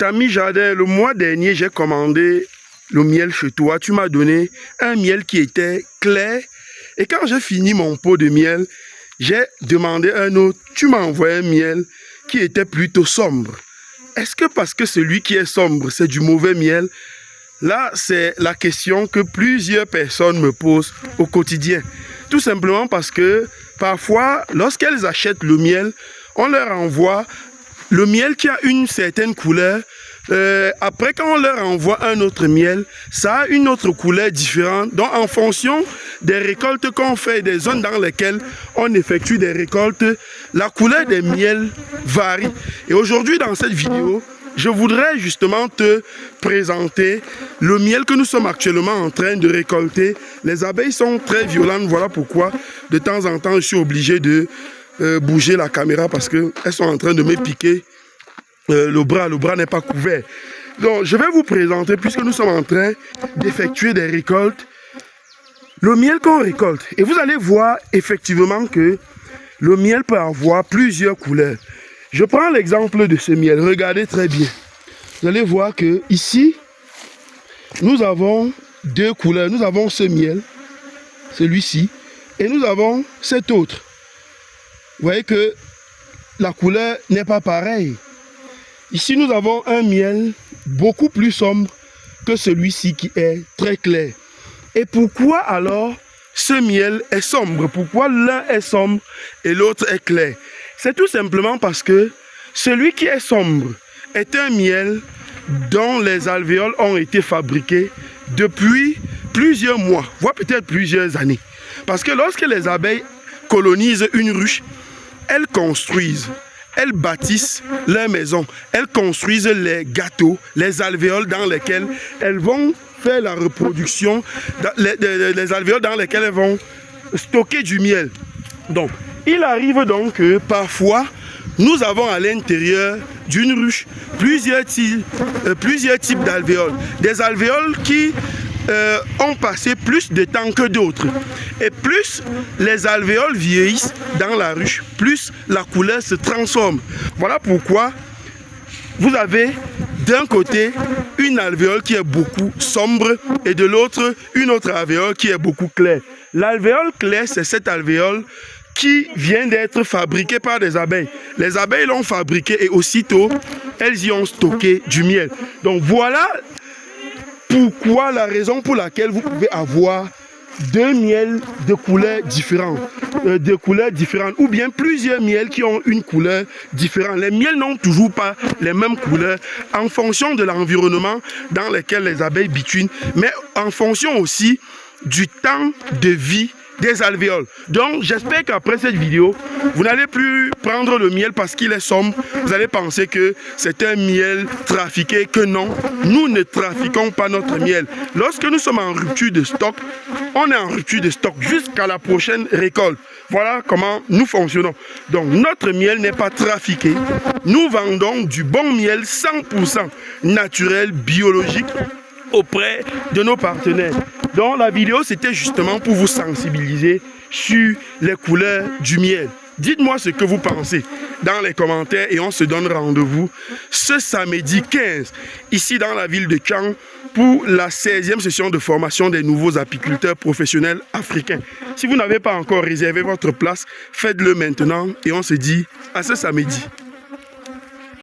Tami Jardin, le mois dernier, j'ai commandé le miel chez toi. Tu m'as donné un miel qui était clair. Et quand j'ai fini mon pot de miel, j'ai demandé un autre. Tu m'as envoyé un miel qui était plutôt sombre. Est-ce que parce que celui qui est sombre, c'est du mauvais miel? Là, c'est la question que plusieurs personnes me posent au quotidien. Tout simplement parce que parfois, lorsqu'elles achètent le miel, on leur envoie le miel qui a une certaine couleur. Après, quand on leur envoie un autre miel, ça a une autre couleur différente. Donc, en fonction des récoltes qu'on fait, des zones dans lesquelles on effectue des récoltes, la couleur des miels varie. Et aujourd'hui, dans cette vidéo, je voudrais justement te présenter le miel que nous sommes actuellement en train de récolter. Les abeilles sont très violentes, voilà pourquoi de temps en temps je suis obligé de bouger la caméra parce qu'elles sont en train de me piquer le bras n'est pas couvert. Donc je vais vous présenter, puisque nous sommes en train d'effectuer des récoltes, le miel qu'on récolte. Et vous allez voir effectivement que le miel peut avoir plusieurs couleurs. Je prends l'exemple de ce miel, regardez très bien. Vous allez voir que ici, nous avons deux couleurs. Nous avons ce miel, celui-ci, et nous avons cet autre. Vous voyez que la couleur n'est pas pareille. Ici, nous avons un miel beaucoup plus sombre que celui-ci qui est très clair. Et pourquoi alors ce miel est sombre? Pourquoi l'un est sombre et l'autre est clair? C'est tout simplement parce que celui qui est sombre est un miel dont les alvéoles ont été fabriqués depuis plusieurs mois, voire peut-être plusieurs années. Parce que lorsque les abeilles colonisent une ruche, elles construisent, elles bâtissent leur maison, elles construisent les gâteaux, les alvéoles dans lesquels elles vont faire la reproduction, les alvéoles dans lesquelles elles vont stocker du miel. Donc, il arrive donc que parfois, nous avons à l'intérieur d'une ruche plusieurs types d'alvéoles. Des alvéoles qui ont passé plus de temps que d'autres. Et plus les alvéoles vieillissent dans la ruche, plus la couleur se transforme. Voilà pourquoi vous avez d'un côté une alvéole qui est beaucoup sombre et de l'autre une autre alvéole qui est beaucoup claire. L'alvéole claire, c'est cette alvéole qui vient d'être fabriquée par des abeilles. Les abeilles l'ont fabriquée et aussitôt, elles y ont stocké du miel. Donc voilà pourquoi, la raison pour laquelle vous pouvez avoir deux miels de couleurs différentes, ou bien plusieurs miels qui ont une couleur différente. Les miels n'ont toujours pas les mêmes couleurs en fonction de l'environnement dans lequel les abeilles bitunent, mais en fonction aussi du temps de vie des alvéoles. Donc j'espère qu'après cette vidéo, vous n'allez plus prendre le miel parce qu'il est sombre. Vous allez penser que c'est un miel trafiqué, que non, nous ne trafiquons pas notre miel. Lorsque nous sommes en rupture de stock, on est en rupture de stock jusqu'à la prochaine récolte. Voilà comment nous fonctionnons. Donc notre miel n'est pas trafiqué. Nous vendons du bon miel 100% naturel, biologique auprès de nos partenaires. Donc la vidéo, c'était justement pour vous sensibiliser sur les couleurs du miel. Dites-moi ce que vous pensez dans les commentaires et on se donne rendez-vous ce samedi 15, ici dans la ville de Caen, pour la 16e session de formation des nouveaux apiculteurs professionnels africains. Si vous n'avez pas encore réservé votre place, faites-le maintenant et on se dit à ce samedi.